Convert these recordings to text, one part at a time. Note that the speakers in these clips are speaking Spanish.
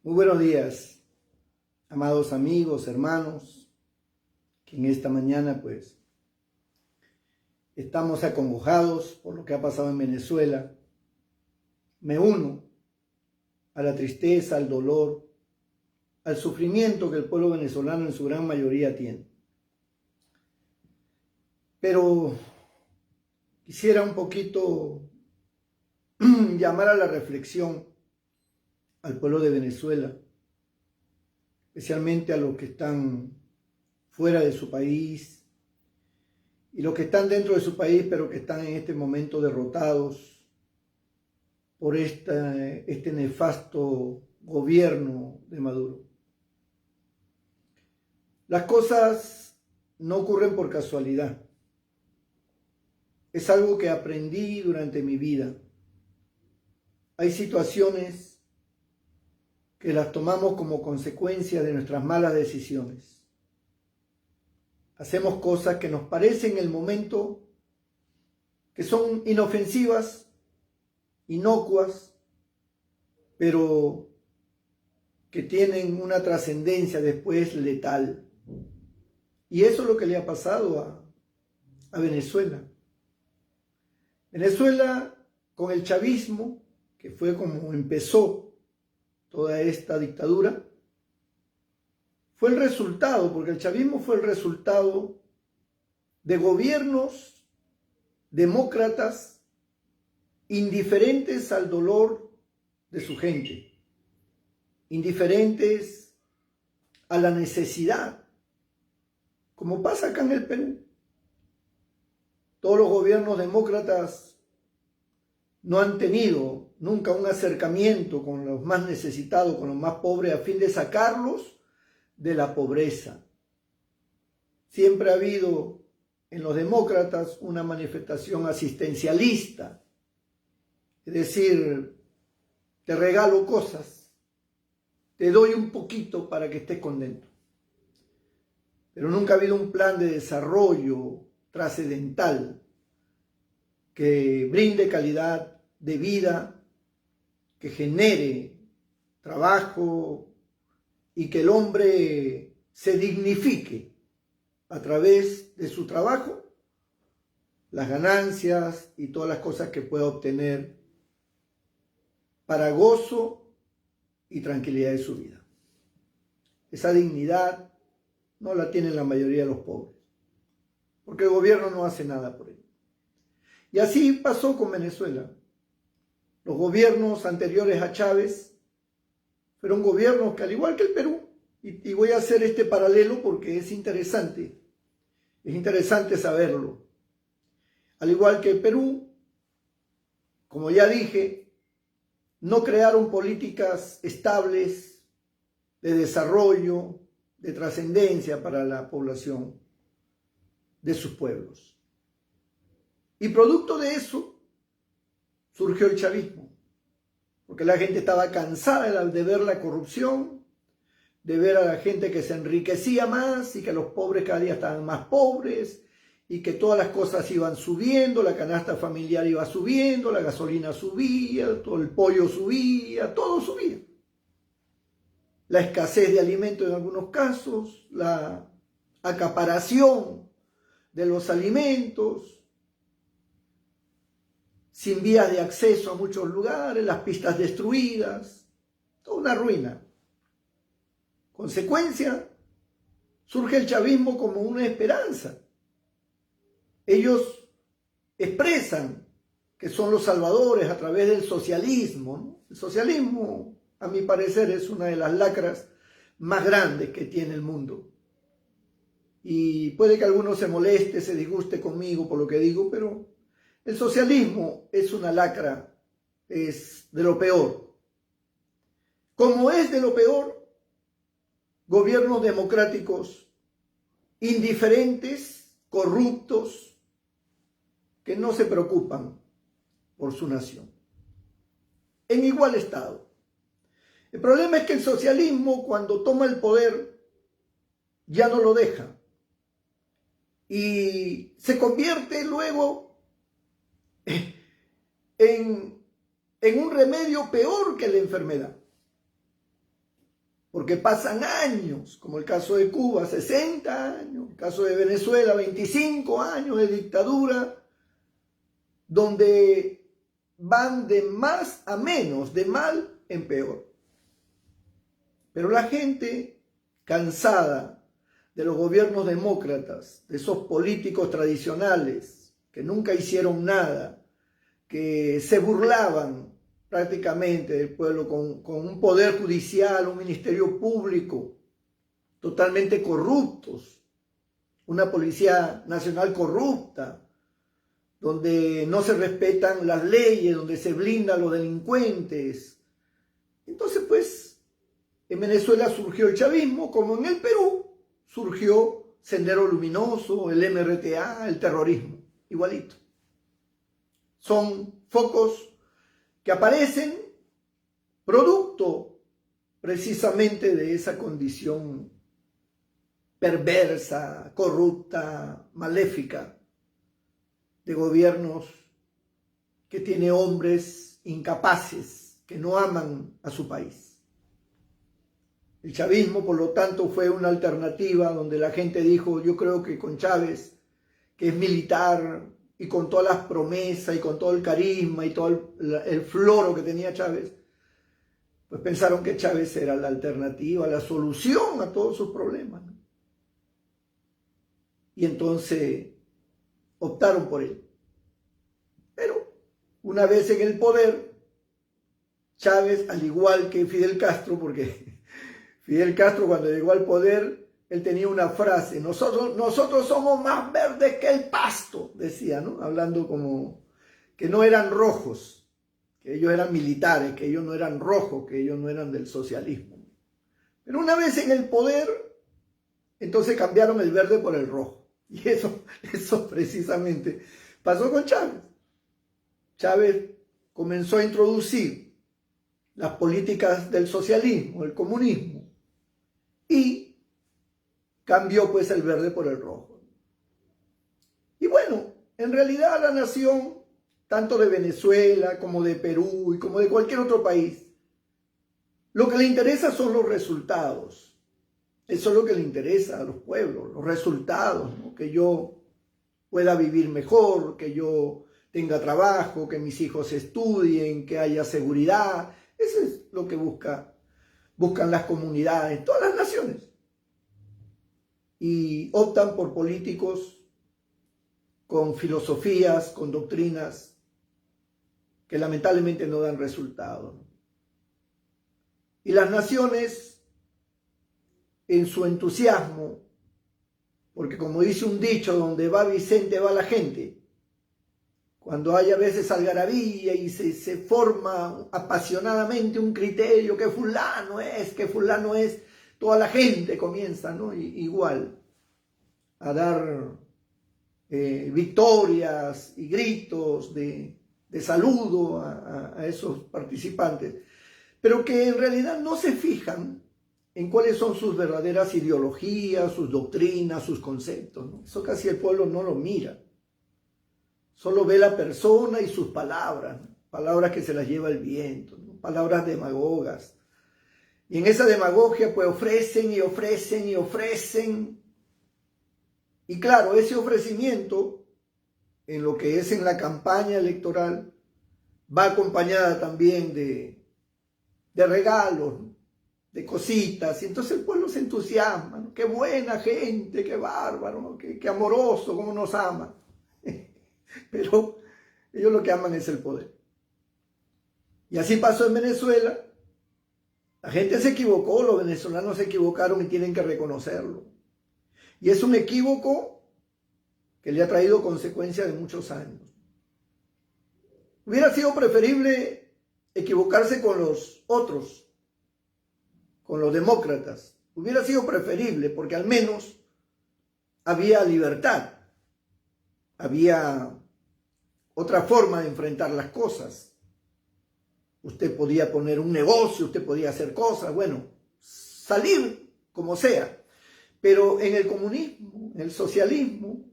Muy buenos días, amados amigos, hermanos, que en esta mañana pues estamos acongojados por lo que ha pasado en Venezuela. Me uno a la tristeza, al dolor, al sufrimiento que el pueblo venezolano en su gran mayoría tiene. Pero quisiera un poquito llamar a la reflexión al pueblo de Venezuela, especialmente a los que están fuera de su país y los que están dentro de su país, pero que están en este momento derrotados por este nefasto gobierno de Maduro. Las cosas no ocurren por casualidad. Es algo que aprendí durante mi vida. Hay situaciones que las tomamos como consecuencia de nuestras malas decisiones. Hacemos cosas que nos parecen en el momento que son inofensivas, inocuas, pero que tienen una trascendencia después letal. Y eso es lo que le ha pasado a Venezuela. Venezuela, con el chavismo, que fue como empezó toda esta dictadura, fue el resultado, porque el chavismo fue el resultado de gobiernos demócratas indiferentes al dolor de su gente, indiferentes a la necesidad, como pasa acá en el Perú. Todos los gobiernos demócratas no han tenido nunca un acercamiento con los más necesitados, con los más pobres, a fin de sacarlos de la pobreza. Siempre ha habido en los demócratas una manifestación asistencialista, es decir, te regalo cosas, te doy un poquito para que estés contento. Pero nunca ha habido un plan de desarrollo trascendental que brinde calidad de vida, que genere trabajo y que el hombre se dignifique a través de su trabajo, las ganancias y todas las cosas que pueda obtener para gozo y tranquilidad de su vida. Esa dignidad no la tienen la mayoría de los pobres, porque el gobierno no hace nada por ello. Y así pasó con Venezuela. Los gobiernos anteriores a Chávez fueron gobiernos que, al igual que el Perú, y voy a hacer este paralelo porque es interesante saberlo. Al igual que el Perú, como ya dije, no crearon políticas estables de desarrollo, de trascendencia para la población de sus pueblos. Y producto de eso surgió el chavismo, porque la gente estaba cansada de ver la corrupción, de ver a la gente que se enriquecía más y que los pobres cada día estaban más pobres y que todas las cosas iban subiendo, la canasta familiar iba subiendo, la gasolina subía, todo el pollo subía, todo subía. La escasez de alimentos en algunos casos, la acaparación de los alimentos, sin vías de acceso a muchos lugares, las pistas destruidas, toda una ruina. Consecuencia, surge el chavismo como una esperanza. Ellos expresan que son los salvadores a través del socialismo, ¿no? El socialismo, a mi parecer, es una de las lacras más grandes que tiene el mundo. Y puede que alguno se moleste, se disguste conmigo por lo que digo, pero el socialismo es una lacra, es de lo peor. Como es de lo peor, gobiernos democráticos indiferentes, corruptos, que no se preocupan por su nación, en igual estado. El problema es que el socialismo, cuando toma el poder, ya no lo deja y se convierte luego en un remedio peor que la enfermedad. porque pasan años, como el caso de Cuba, 60 años, el caso de Venezuela, 25 años de dictadura, donde van de más a menos, de mal en peor. Pero la gente, cansada de los gobiernos demócratas, de esos políticos tradicionales que nunca hicieron nada, que se burlaban prácticamente del pueblo con un poder judicial, un ministerio público totalmente corruptos, una policía nacional corrupta, donde no se respetan las leyes, donde se blindan a los delincuentes. Entonces, pues, en Venezuela surgió el chavismo, como en el Perú surgió Sendero Luminoso, el MRTA, el terrorismo, igualito. Son focos que aparecen producto precisamente de esa condición perversa, corrupta, maléfica de gobiernos que tiene hombres incapaces que no aman a su país. El chavismo, por lo tanto, fue una alternativa donde la gente dijo, yo creo que con Chávez, que es militar y con todas las promesas y con todo el carisma y todo el floro que tenía Chávez, pues pensaron que Chávez era la alternativa, la solución a todos sus problemas, ¿no? Y entonces optaron por él. Pero una vez en el poder, Chávez, al igual que Fidel Castro, porque Fidel Castro cuando llegó al poder, él tenía una frase, nosotros somos más verdes que el pasto, decía, ¿no? Hablando como que no eran rojos, que ellos eran militares, que ellos no eran rojos, que ellos no eran del socialismo. Pero una vez en el poder, entonces cambiaron el verde por el rojo. Y eso precisamente pasó con Chávez. Chávez comenzó a introducir las políticas del socialismo, el comunismo, y cambió pues el verde por el rojo. Y bueno, en realidad la nación, tanto de Venezuela como de Perú y como de cualquier otro país, lo que le interesa son los resultados. Eso es lo que le interesa a los pueblos, los resultados, ¿no? Que yo pueda vivir mejor, que yo tenga trabajo, que mis hijos estudien, que haya seguridad. Eso es lo que buscan las comunidades, todas las naciones. Y optan por políticos con filosofías, con doctrinas que lamentablemente no dan resultado. Y las naciones, en su entusiasmo, porque como dice un dicho, donde va Vicente va la gente, cuando hay a veces algarabía y se forma apasionadamente un criterio que fulano es, toda la gente comienza, ¿no? Igual a dar victorias y gritos de saludo a esos participantes, pero que en realidad no se fijan en cuáles son sus verdaderas ideologías, sus doctrinas, sus conceptos, ¿no? Eso casi el pueblo no lo mira. Solo ve la persona y sus palabras, ¿no? Palabras que se las lleva el viento, ¿no? Palabras demagogas. Y en esa demagogia pues ofrecen y ofrecen y ofrecen. Y claro, ese ofrecimiento, en lo que es en la campaña electoral, va acompañada también de regalos, ¿no? De cositas, y entonces el pueblo se entusiasma, ¿no? Qué buena gente, qué bárbaro, ¿no? Qué amoroso, cómo nos ama. Pero ellos lo que aman es el poder. Y así pasó en Venezuela. La gente se equivocó, los venezolanos se equivocaron y tienen que reconocerlo. Y es un equívoco que le ha traído consecuencias de muchos años. Hubiera sido preferible equivocarse con los otros, con los demócratas. Hubiera sido preferible porque al menos había libertad, había otra forma de enfrentar las cosas. Usted podía poner un negocio, usted podía hacer cosas, bueno, salir como sea. Pero en el comunismo, en el socialismo,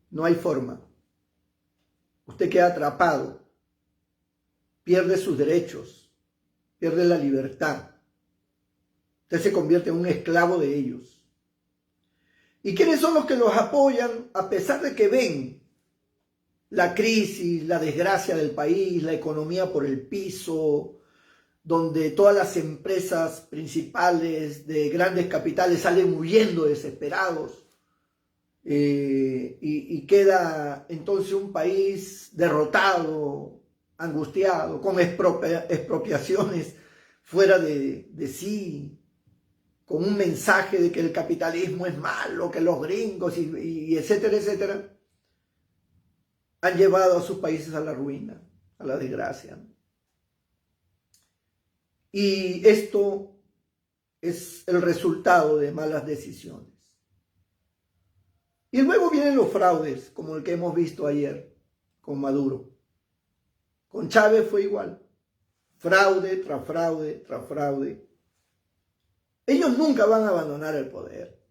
no hay forma. Usted queda atrapado, pierde sus derechos, pierde la libertad. Usted se convierte en un esclavo de ellos. ¿Y quiénes son los que los apoyan a pesar de que ven la crisis, la desgracia del país, la economía por el piso, donde todas las empresas principales de grandes capitales salen huyendo desesperados y queda entonces un país derrotado, angustiado, con expropiaciones fuera de sí, con un mensaje de que el capitalismo es malo, que los gringos y etcétera, etcétera, han llevado a sus países a la ruina, a la desgracia. Y esto es el resultado de malas decisiones. Y luego vienen los fraudes, como el que hemos visto ayer con Maduro. Con Chávez fue igual. Fraude tras fraude tras fraude. Ellos nunca van a abandonar el poder.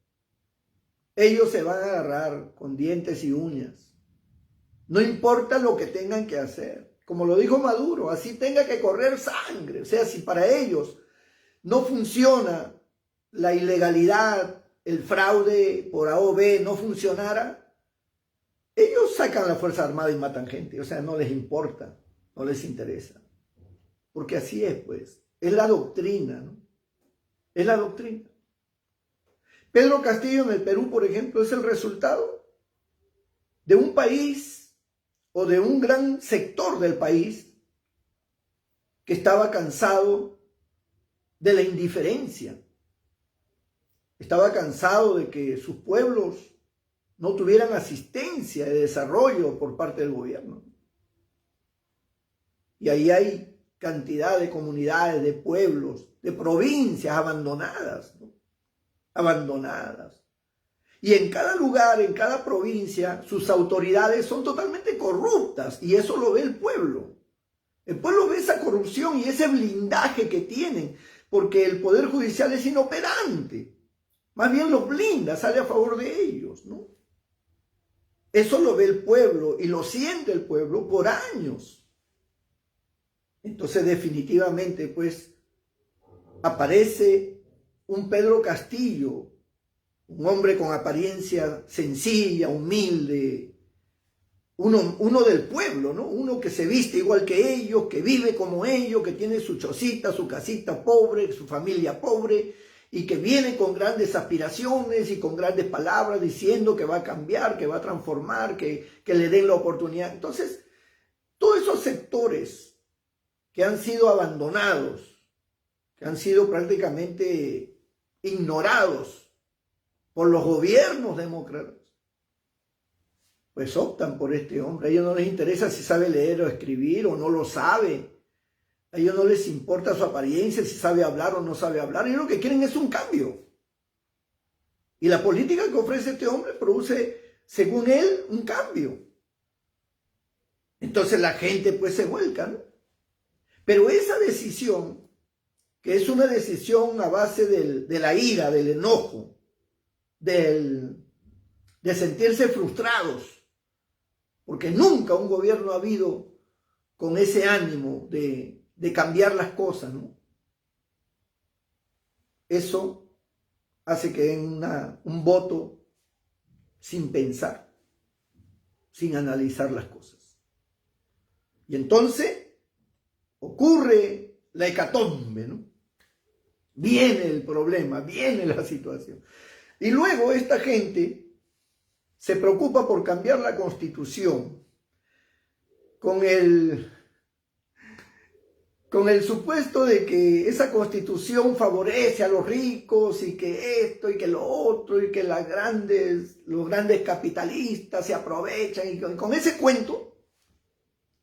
Ellos se van a agarrar con dientes y uñas. No importa lo que tengan que hacer. Como lo dijo Maduro, así tenga que correr sangre. O sea, si para ellos no funciona la ilegalidad, el fraude por A o B no funcionara, ellos sacan la Fuerza Armada y matan gente. O sea, no les importa, no les interesa. Porque así es, pues. Es la doctrina, ¿no? Es la doctrina. Pedro Castillo en el Perú, por ejemplo, es el resultado de un país o de un gran sector del país que estaba cansado de la indiferencia. Estaba cansado de que sus pueblos no tuvieran asistencia de desarrollo por parte del gobierno. Y ahí hay cantidad de comunidades, de pueblos, de provincias abandonadas, ¿no? Abandonadas. Y en cada lugar, en cada provincia, sus autoridades son totalmente corruptas y eso lo ve el pueblo. El pueblo ve esa corrupción y ese blindaje que tienen porque el Poder Judicial es inoperante. Más bien los blinda, sale a favor de ellos, ¿no? Eso lo ve el pueblo y lo siente el pueblo por años. Entonces definitivamente pues aparece un Pedro Castillo, un hombre con apariencia sencilla, humilde, uno del pueblo, ¿no? Uno que se viste igual que ellos, que vive como ellos, que tiene su chocita, su casita pobre, su familia pobre, y que viene con grandes aspiraciones y con grandes palabras diciendo que va a cambiar, que va a transformar, que le den la oportunidad. Entonces, todos esos sectores que han sido abandonados, que han sido prácticamente ignorados por los gobiernos demócratas, pues optan por este hombre. A ellos no les interesa si sabe leer o escribir o no lo sabe. A ellos no les importa su apariencia, si sabe hablar o no sabe hablar. Ellos lo que quieren es un cambio. Y la política que ofrece este hombre produce, según él, un cambio. Entonces la gente pues se vuelca, ¿no? Pero esa decisión, que es una decisión a base de la ira, del enojo, de sentirse frustrados, porque nunca un gobierno ha habido con ese ánimo de cambiar las cosas, ¿no? Eso hace que den un voto sin pensar, sin analizar las cosas. Y entonces ocurre la hecatombe, ¿no? Viene el problema, viene la situación. Y luego esta gente se preocupa por cambiar la Constitución con el supuesto de que esa Constitución favorece a los ricos y que esto y que lo otro y que los grandes capitalistas se aprovechan y con ese cuento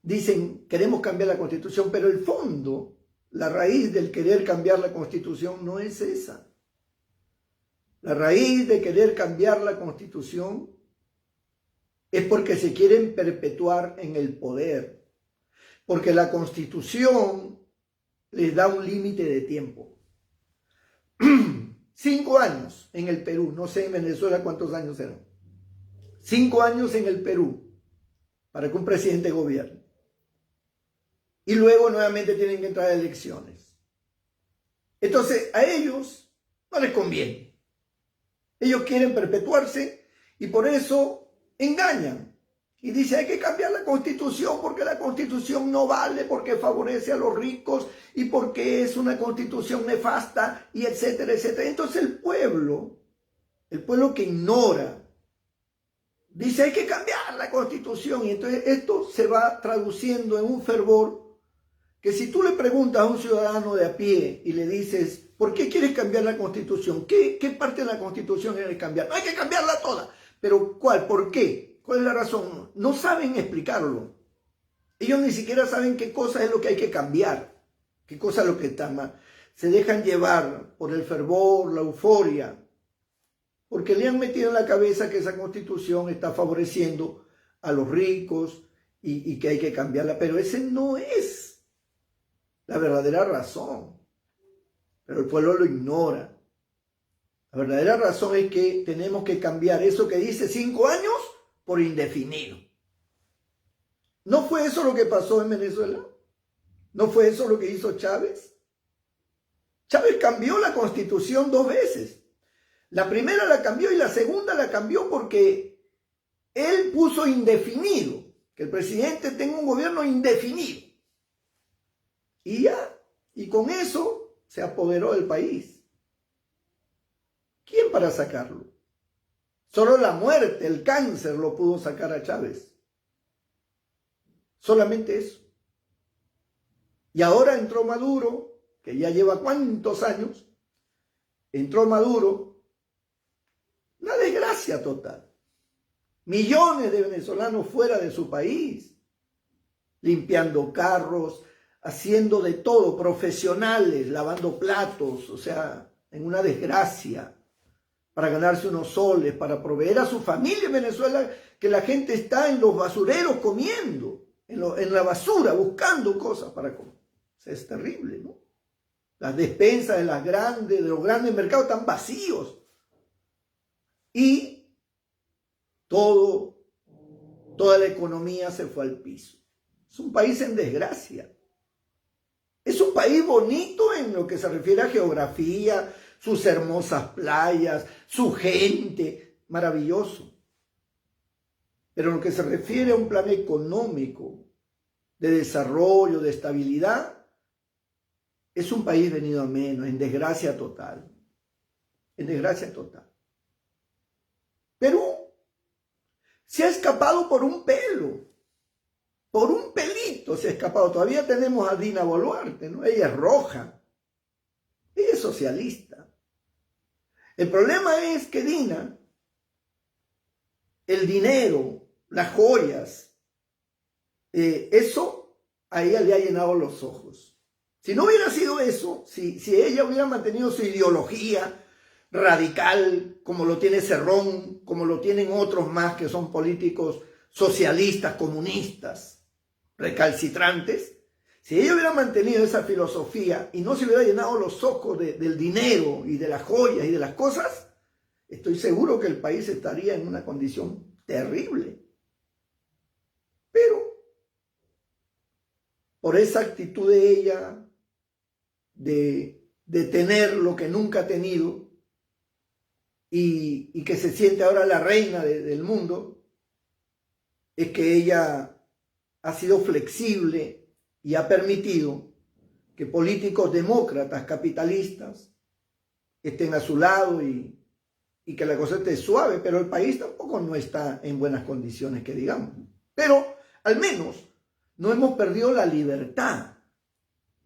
dicen queremos cambiar la Constitución, pero el fondo, la raíz del querer cambiar la Constitución no es esa. La raíz de querer cambiar la Constitución es porque se quieren perpetuar en el poder, porque la Constitución les da un límite de tiempo. 5 años en el Perú, no sé en Venezuela cuántos años eran. 5 años en el Perú para que un presidente gobierne. Y luego nuevamente tienen que entrar a elecciones. Entonces a ellos no les conviene. Ellos quieren perpetuarse y por eso engañan. Y dice, hay que cambiar la Constitución porque la Constitución no vale, porque favorece a los ricos y porque es una Constitución nefasta, y etcétera, etcétera. Entonces el pueblo que ignora, dice, hay que cambiar la Constitución. Y entonces esto se va traduciendo en un fervor que si tú le preguntas a un ciudadano de a pie y le dices, ¿por qué quieres cambiar la Constitución? ¿Qué parte de la Constitución quieres cambiar? No, hay que cambiarla toda. ¿Pero cuál? ¿Por qué? ¿Cuál es la razón? No saben explicarlo. Ellos ni siquiera saben qué cosa es lo que hay que cambiar, qué cosa es lo que está mal. Se dejan llevar por el fervor, la euforia, porque le han metido en la cabeza que esa Constitución está favoreciendo a los ricos y que hay que cambiarla. Pero ese no es la verdadera razón. Pero el pueblo lo ignora. La verdadera razón es que tenemos que cambiar eso que dice 5 años por indefinido. ¿No fue eso lo que pasó en Venezuela? ¿No fue eso lo que hizo Chávez? Chávez cambió la Constitución 2 veces. La primera la cambió y la segunda la cambió porque él puso indefinido, que el presidente tenga un gobierno indefinido. Y ya, y con eso se apoderó del país. ¿Quién para sacarlo? Solo la muerte, el cáncer lo pudo sacar a Chávez. Solamente eso. Y ahora entró Maduro, que ya lleva cuántos años, entró Maduro, la desgracia total. Millones de venezolanos fuera de su país, limpiando carros, haciendo de todo, profesionales, lavando platos, o sea, en una desgracia, para ganarse unos soles, para proveer a su familia en Venezuela, que la gente está en los basureros comiendo, en la basura, buscando cosas para comer. O sea, es terrible, ¿no? Las despensas de los grandes mercados están vacíos. Y toda la economía se fue al piso. Es un país en desgracia. Es un país bonito en lo que se refiere a geografía, sus hermosas playas, su gente, maravilloso. Pero en lo que se refiere a un plan económico, de desarrollo, de estabilidad, es un país venido a menos, en desgracia total. En desgracia total. Perú se ha escapado por un pelo. Por un pelito se ha escapado. Todavía tenemos a Dina Boluarte, ¿no? Ella es roja. Ella es socialista. El problema es que Dina, el dinero, las joyas, eso a ella le ha llenado los ojos. Si no hubiera sido eso, si ella hubiera mantenido su ideología radical, como lo tiene Cerrón, como lo tienen otros más que son políticos socialistas, comunistas, recalcitrantes, si ella hubiera mantenido esa filosofía y no se hubiera llenado los ojos del dinero y de las joyas y de las cosas, estoy seguro que el país estaría en una condición terrible. Pero por esa actitud de ella de tener lo que nunca ha tenido y que se siente ahora la reina del mundo, es que ella ha sido flexible y ha permitido que políticos demócratas, capitalistas, estén a su lado y que la cosa esté suave, pero el país tampoco no está en buenas condiciones, que digamos. Pero al menos no hemos perdido la libertad.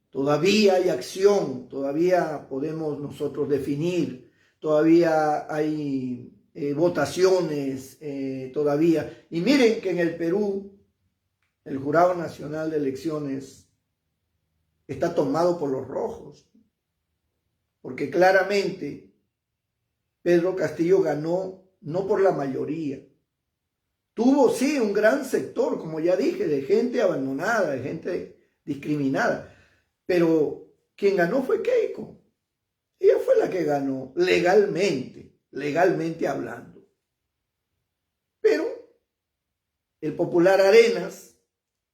Todavía hay acción, todavía podemos nosotros definir, todavía hay votaciones, todavía. Y miren que en el Perú, el Jurado Nacional de Elecciones está tomado por los rojos, porque claramente Pedro Castillo ganó no por la mayoría. Tuvo sí un gran sector, como ya dije, de gente abandonada, de gente discriminada, pero quien ganó fue Keiko. Ella fue la que ganó legalmente hablando. Pero el popular Arenas,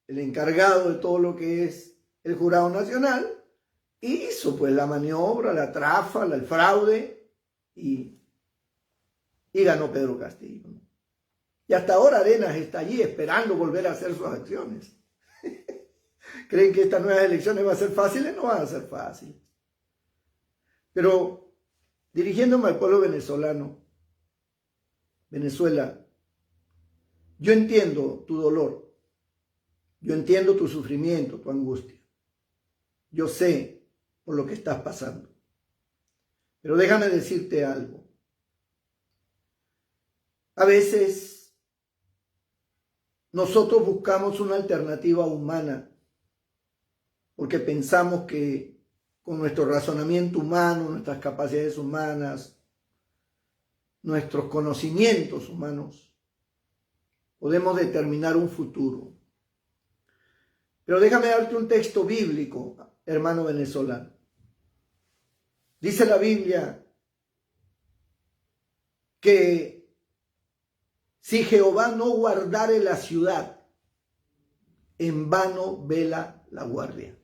el encargado de todo lo que es el Jurado Nacional, hizo pues la maniobra, la tráfala, el fraude, y ganó Pedro Castillo. Y hasta ahora Arenas está allí esperando volver a hacer sus acciones. ¿Creen que estas nuevas elecciones van a ser fáciles? No van a ser fáciles. Pero dirigiéndome al pueblo venezolano, Venezuela, yo entiendo tu dolor, yo entiendo tu sufrimiento, tu angustia. Yo sé por lo que estás pasando. Pero déjame decirte algo. A veces nosotros buscamos una alternativa humana porque pensamos que con nuestro razonamiento humano, nuestras capacidades humanas, nuestros conocimientos humanos, podemos determinar un futuro. Pero déjame darte un texto bíblico, hermano venezolano. Dice la Biblia que si Jehová no guardare la ciudad, en vano vela la guardia.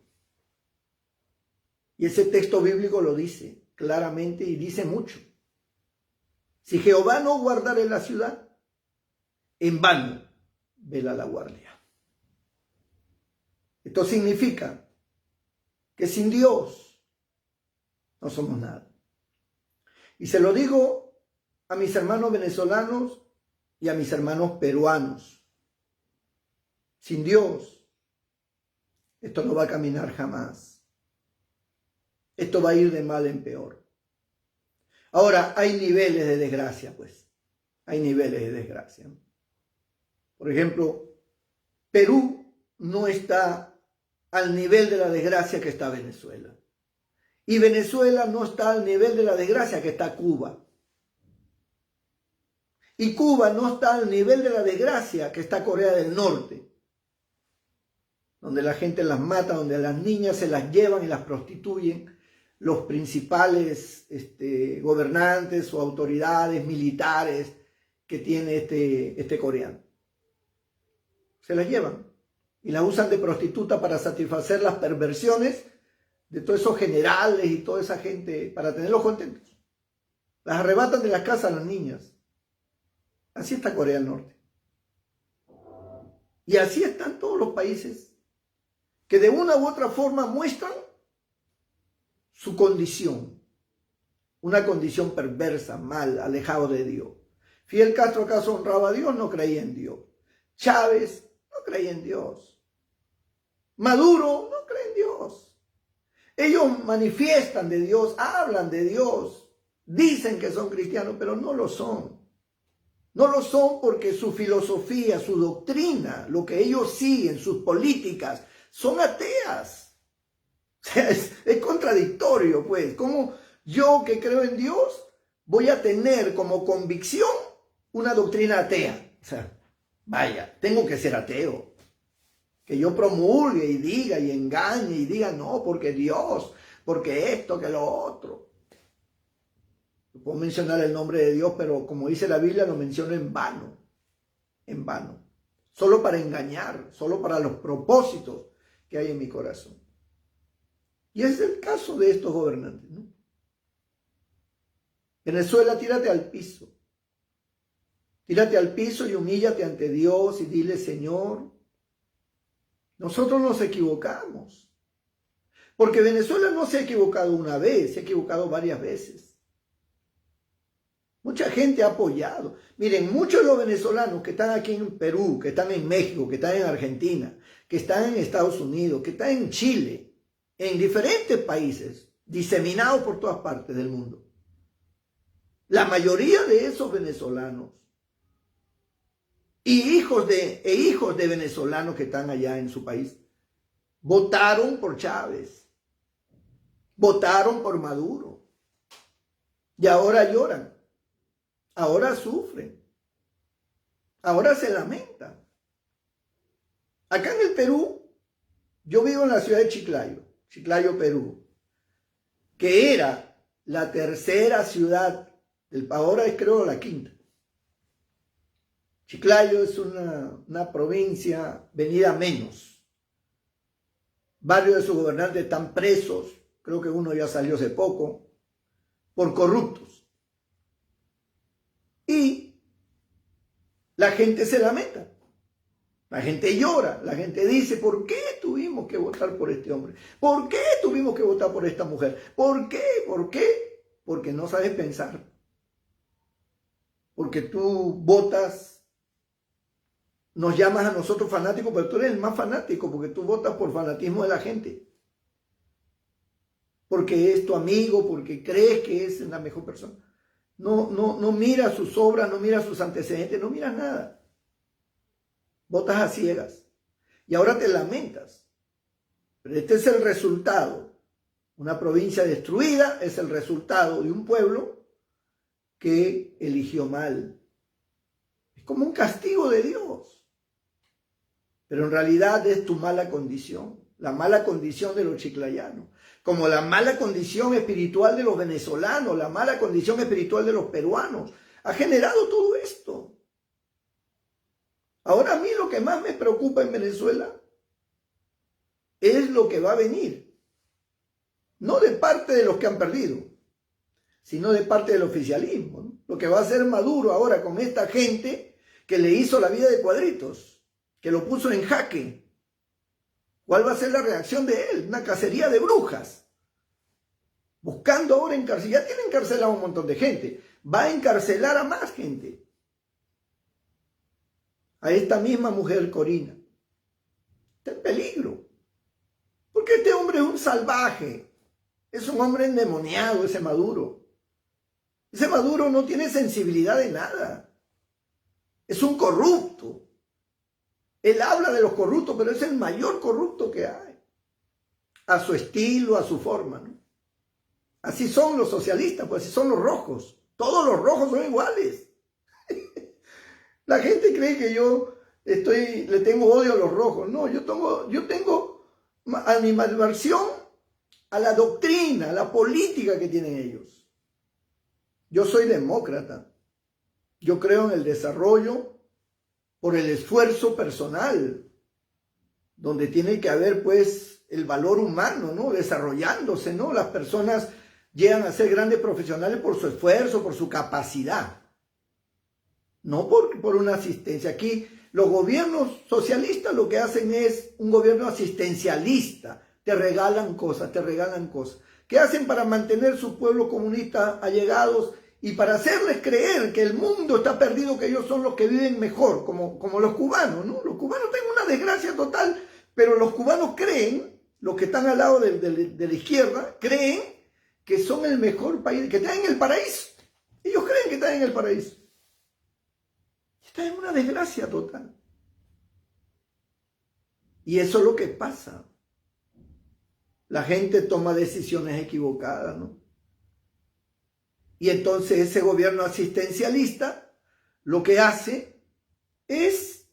Y ese texto bíblico lo dice claramente y dice mucho. Si Jehová no guardare la ciudad, en vano vela la guardia. Esto significa que sin Dios no somos nada. Y se lo digo a mis hermanos venezolanos y a mis hermanos peruanos. Sin Dios, esto no va a caminar jamás. Esto va a ir de mal en peor. Ahora, hay niveles de desgracia, pues. Hay niveles de desgracia. Por ejemplo, Perú no está al nivel de la desgracia que está Venezuela. Y Venezuela no está al nivel de la desgracia que está Cuba. Y Cuba no está al nivel de la desgracia que está Corea del Norte, donde la gente las mata, donde a las niñas se las llevan y las prostituyen los principales gobernantes o autoridades militares que tiene este coreano. Se las llevan y las usan de prostituta para satisfacer las perversiones de todos esos generales y toda esa gente, para tenerlos contentos. Las arrebatan de las casas a las niñas. Así está Corea del Norte. Y así están todos los países que de una u otra forma muestran su condición, una condición perversa, mal, alejado de Dios. Fidel Castro acaso honraba a Dios, no creía en Dios. Chávez no creía en Dios. Maduro no cree en Dios. Ellos manifiestan de Dios, hablan de Dios, dicen que son cristianos, pero no lo son. No lo son porque su filosofía, su doctrina, lo que ellos siguen, sus políticas, son ateas. O sea, es contradictorio, pues. ¿Cómo yo que creo en Dios voy a tener como convicción una doctrina atea? O sea, vaya, tengo que ser ateo. Que yo promulgue y diga y engañe y diga no, porque Dios, porque esto, que lo otro. Puedo mencionar el nombre de Dios, pero como dice la Biblia, lo menciono en vano. En vano. Solo para engañar, solo para los propósitos que hay en mi corazón. Y es el caso de estos gobernantes, ¿no? Venezuela, tírate al piso. Tírate al piso y humíllate ante Dios y dile, Señor, nosotros nos equivocamos. Porque Venezuela no se ha equivocado una vez, se ha equivocado varias veces. Mucha gente ha apoyado. Miren, muchos de los venezolanos que están aquí en Perú, que están en México, que están en Argentina, que están en Estados Unidos, que están en Chile, en diferentes países, diseminados por todas partes del mundo. La mayoría de esos venezolanos y hijos de venezolanos que están allá en su país, votaron por Chávez, votaron por Maduro, y ahora lloran, ahora sufren, ahora se lamentan. Acá en el Perú, yo vivo en la ciudad de Chiclayo, Perú, que era la tercera ciudad, ahora es creo la quinta. Chiclayo es una provincia venida menos. Varios de sus gobernantes están presos, creo que uno ya salió hace poco, por corruptos. la gente se lamenta. La gente llora, la gente dice, ¿por qué tuvimos que votar por este hombre? ¿Por qué tuvimos que votar por esta mujer? ¿Por qué? ¿Por qué? Porque no sabes pensar. Porque tú votas, nos llamas a nosotros fanáticos, pero tú eres el más fanático porque tú votas por fanatismo de la gente. Porque es tu amigo, porque crees que es la mejor persona. No miras sus obras, no miras sus antecedentes, no miras nada. Votas a ciegas. Y ahora te lamentas. Pero este es el resultado. Una provincia destruida es el resultado de un pueblo que eligió mal. Es como un castigo de Dios. Pero en realidad es tu mala condición. La mala condición de los chiclayanos. Como la mala condición espiritual de los venezolanos, la mala condición espiritual de los peruanos. Ha generado todo esto. Ahora a mí lo que más me preocupa en Venezuela es lo que va a venir. No de parte de los que han perdido, sino de parte del oficialismo, ¿no? Lo que va a hacer Maduro ahora con esta gente que le hizo la vida de cuadritos, que lo puso en jaque. ¿Cuál va a ser la reacción de él? Una cacería de brujas. Buscando ahora encarcelar. Ya tiene encarcelado a un montón de gente. Va a encarcelar a más gente. A esta misma mujer, Corina. Está en peligro. Porque este hombre es un salvaje. Es un hombre endemoniado, ese Maduro. Ese Maduro no tiene sensibilidad de nada. Es un corrupto. Él habla de los corruptos, pero es el mayor corrupto que hay. A su estilo, a su forma, ¿no? Así son los socialistas, pues así son los rojos. Todos los rojos son iguales. La gente cree que yo le tengo odio a los rojos. No, yo tengo animadversión a la doctrina, a la política que tienen ellos. Yo soy demócrata. Yo creo en el desarrollo por el esfuerzo personal, donde tiene que haber pues el valor humano, ¿no? Desarrollándose, ¿no? Las personas llegan a ser grandes profesionales por su esfuerzo, por su capacidad, no por una asistencia. Aquí los gobiernos socialistas lo que hacen es un gobierno asistencialista, te regalan cosas, te regalan cosas. ¿Qué hacen para mantener su pueblo comunista allegados y para hacerles creer que el mundo está perdido, que ellos son los que viven mejor, como los cubanos, ¿no? Los cubanos tienen una desgracia total, pero los cubanos creen, los que están al lado de la izquierda, creen que son el mejor país, que están en el paraíso. Ellos creen que están en el paraíso. Están en una desgracia total. Y eso es lo que pasa. La gente toma decisiones equivocadas, ¿no? Y entonces ese gobierno asistencialista lo que hace es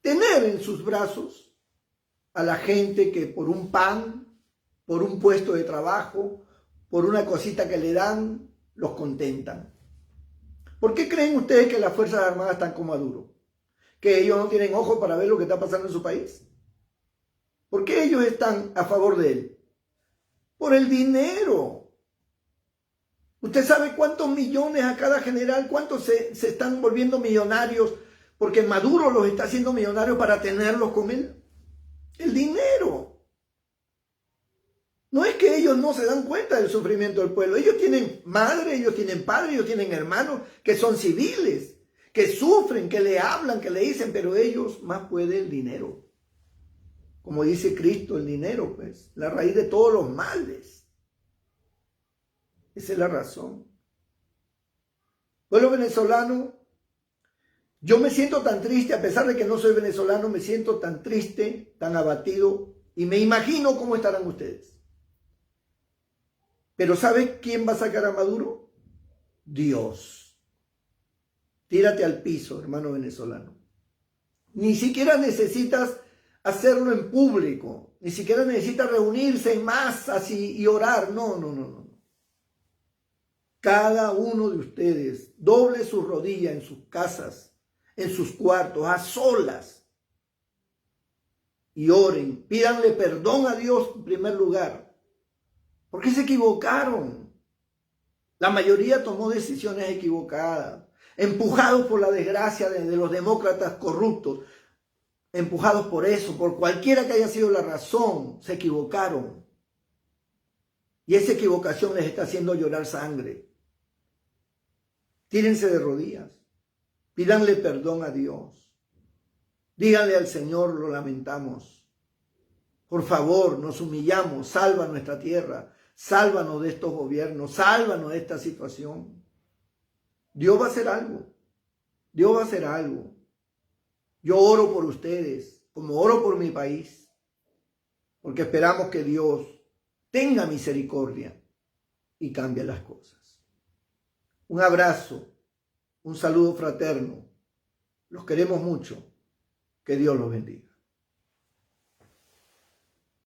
tener en sus brazos a la gente que por un pan, por un puesto de trabajo, por una cosita que le dan, los contentan. ¿Por qué creen ustedes que las Fuerzas Armadas están con Maduro? ¿Que ellos no tienen ojos para ver lo que está pasando en su país? ¿Por qué ellos están a favor de él? Por el dinero. ¿Usted sabe cuántos millones a cada general, cuántos se están volviendo millonarios porque Maduro los está haciendo millonarios para tenerlos con él? El dinero. No es que ellos no se dan cuenta del sufrimiento del pueblo. Ellos tienen madre, ellos tienen padre, ellos tienen hermanos que son civiles, que sufren, que le hablan, que le dicen, pero ellos más puede el dinero. Como dice Cristo, el dinero, pues, la raíz de todos los males. Esa es la razón. Pueblo venezolano, yo me siento tan triste, a pesar de que no soy venezolano, me siento tan triste, tan abatido, y me imagino cómo estarán ustedes. Pero ¿sabe quién va a sacar a Maduro? Dios. Tírate al piso, hermano venezolano. Ni siquiera necesitas hacerlo en público, ni siquiera necesitas reunirse en masas y orar. No. Cada uno de ustedes doble su rodilla en sus casas, en sus cuartos, a solas, y oren, pídanle perdón a Dios en primer lugar, porque se equivocaron. La mayoría tomó decisiones equivocadas. empujados por la desgracia de los demócratas corruptos, empujados por eso, por cualquiera que haya sido la razón, se equivocaron. Y esa equivocación les está haciendo llorar sangre. Tírense de rodillas, pídanle perdón a Dios. Díganle al Señor, lo lamentamos. Por favor, nos humillamos, salva nuestra tierra, sálvanos de estos gobiernos, sálvanos de esta situación. Dios va a hacer algo, Dios va a hacer algo. Yo oro por ustedes, como oro por mi país, porque esperamos que Dios tenga misericordia y cambie las cosas. Un abrazo, un saludo fraterno. Los queremos mucho. Que Dios los bendiga.